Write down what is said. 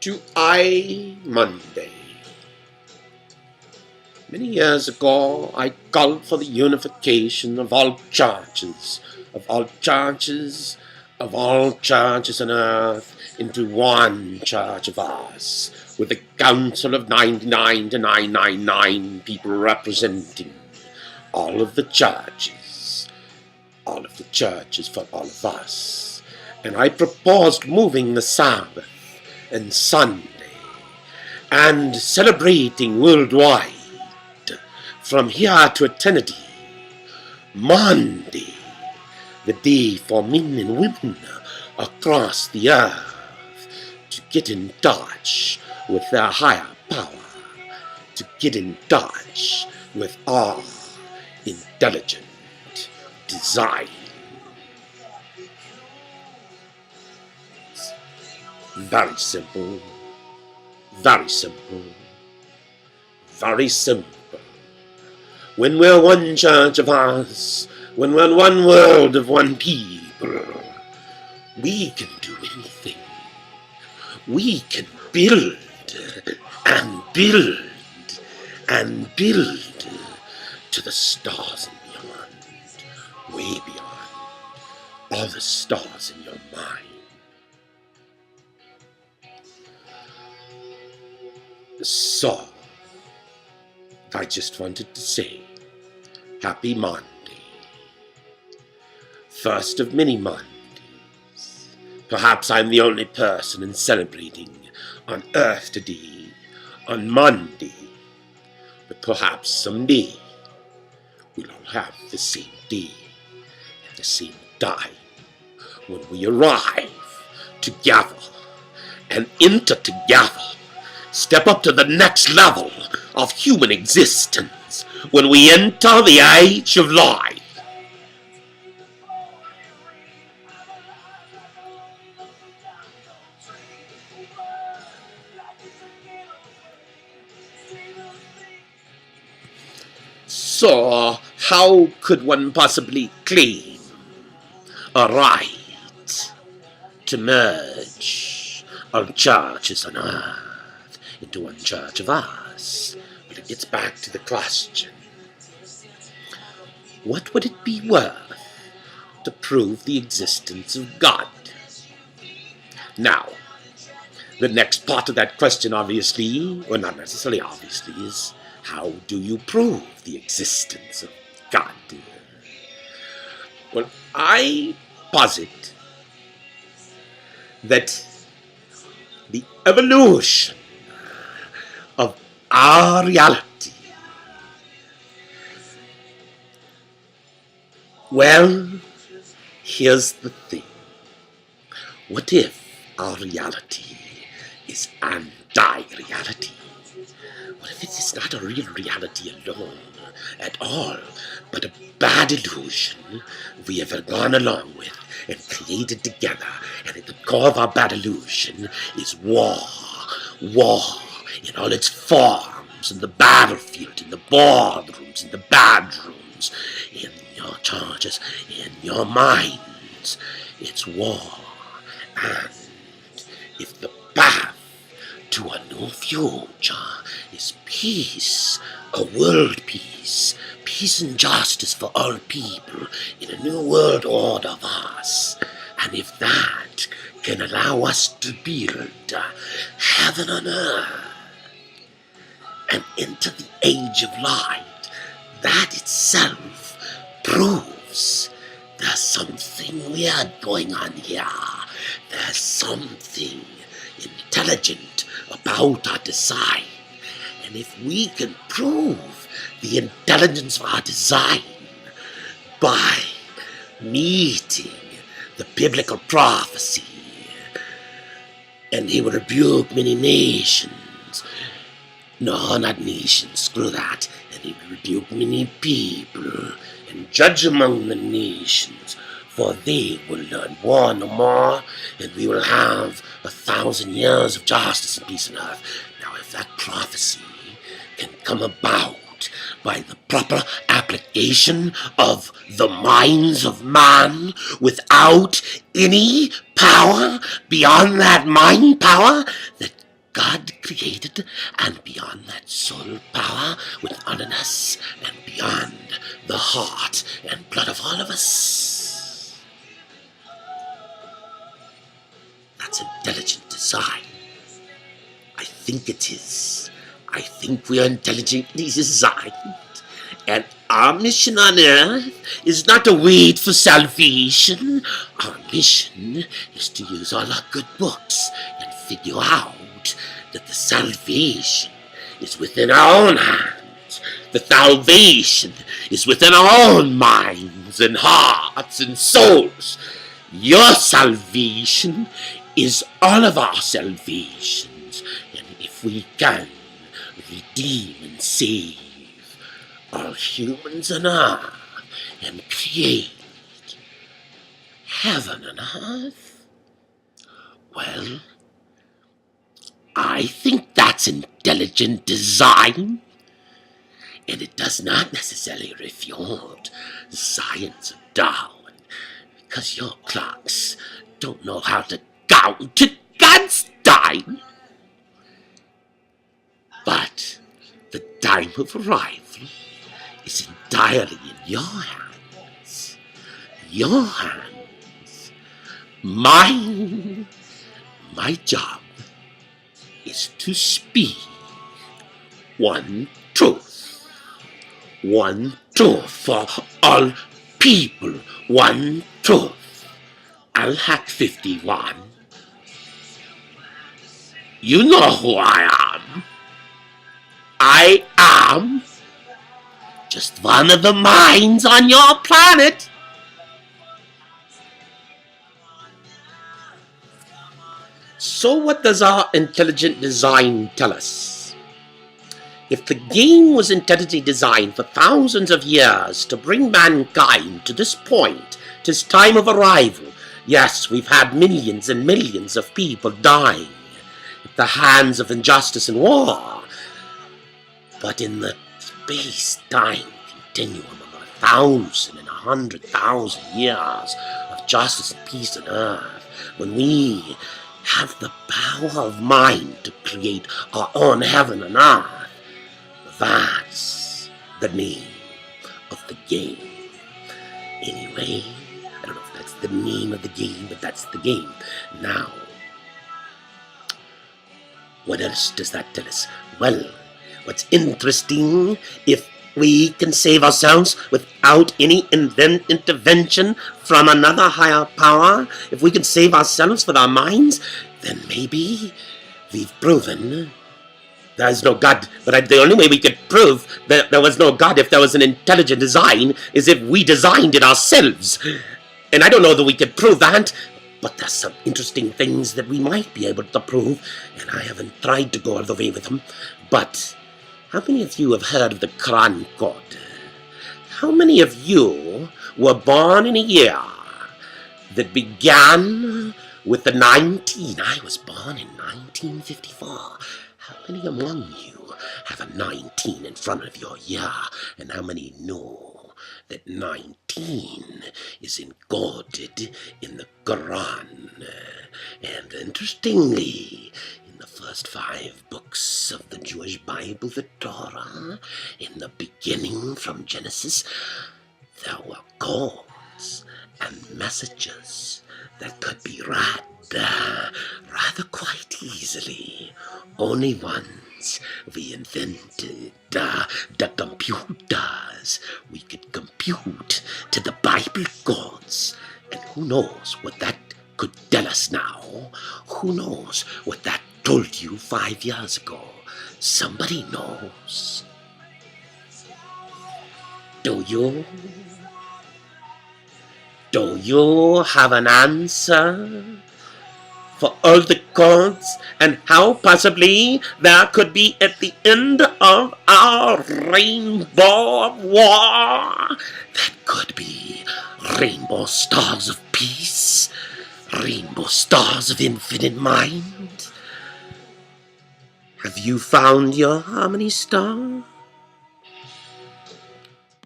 to iMOnday. Many years ago, I called for the unification of all churches on earth into one church of ours, with a council of 99 to 999 people representing all of the churches for all of us. And I proposed moving the Sabbath and Sunday and celebrating worldwide from here to eternity. Monday, the day for men and women across the earth to get in touch with their higher power, to get in touch with our intelligent design. Very simple, very simple, very simple. When we're one church of ours, when we're in one world of one people, we can do anything. We can build and build and build to the stars and beyond, way beyond all the stars in your mind. So, I just wanted to say, Happy Monday. First of many Mondays. Perhaps I'm the only person in celebrating on Earth today, on Monday. But perhaps someday, we'll all have the same day at the same time when we arrive together and enter together. Step up to the next level of human existence when we enter the age of light. So, how could one possibly claim a right to merge all churches on earth into one church of ours? But it gets back to the question, what would it be worth to prove the existence of God? Now, the next part of that question, obviously, or not necessarily obviously, is how do you prove the existence of God? Well, I posit that the evolution of our reality, well, here's the thing. What if our reality is anti-reality? What if it is not a real reality alone at all, but a bad illusion we have gone along with and created together, and at the core of our bad illusion is war in all its forms, in the battlefield, in the boardrooms, in the bedrooms, in your churches, in your minds. It's war. And if the path to a new future is peace, a world peace, peace and justice for all people in a new world order of us, and if that can allow us to build heaven on earth and enter the age of light, that itself proves there's something weird going on here. There's something intelligent about our design. And if we can prove the intelligence of our design by meeting the biblical prophecy, and he will rebuke many nations. No, not nations, screw that. And he will rebuke many people and judge among the nations, for they will learn war no more, and we will have 1,000 years of justice and peace on earth. Now, if that prophecy can come about by the proper application of the minds of man without any power beyond that mind power that God created, and beyond that soul power within us, and beyond the heart and blood of all of us. That's intelligent design. I think it is. I think we are intelligently designed. And our mission on earth is not to wait for salvation. Our mission is to use all our good books and figure out that the salvation is within our own hands. The salvation is within our own minds and hearts and souls. Your salvation is all of our salvations. And if we can redeem and save all humans on earth and create heaven on earth, well, I think that's intelligent design, and it does not necessarily refute the science of Darwin, because your clocks don't know how to count to God's time. But the time of arrival is entirely in your hands. Your hands. Mine. My job is to speak one truth. One truth for all people. One truth. Al-Haq 51. You know who I am. I am just one of the minds on your planet. So what does our intelligent design tell us? If the game was intelligently designed for thousands of years to bring mankind to this point, this time of arrival, yes, we've had millions and millions of people dying at the hands of injustice and war. But in the space-time continuum of 1,000 and 100,000 years of justice and peace on earth, when we have the power of mind to create our own heaven on earth, that's the name of the game. Anyway, I don't know if that's the name of the game, but that's the game. Now, what else does that tell us? Well, what's interesting, if we can save ourselves without any intervention from another higher power, if we can save ourselves with our minds, then maybe we've proven there is no God. But the only way we could prove that there was no God if there was an intelligent design is if we designed it ourselves. And I don't know that we could prove that, but there's some interesting things that we might be able to prove, and I haven't tried to go all the way with them. But how many of you have heard of the Quran code? How many of you were born in a year that began with the 19? I was born in 1954. How many among you have a 19 in front of your year? And how many know that 19 is encoded in the Quran? And interestingly, in the first 5 books of the Jewish Bible, the Torah, in the beginning from Genesis, there were codes and messages that could be read rather quite easily. Only once we invented the computers, we could compute to the Bible codes. And who knows what that could tell us now? Who knows what that told you 5 years ago? Somebody knows. Do you? Do you have an answer for all the codes and how possibly there could be at the end of our rainbow of war? That could be rainbow stars of peace, rainbow stars of infinite mind. Have you found your harmony star?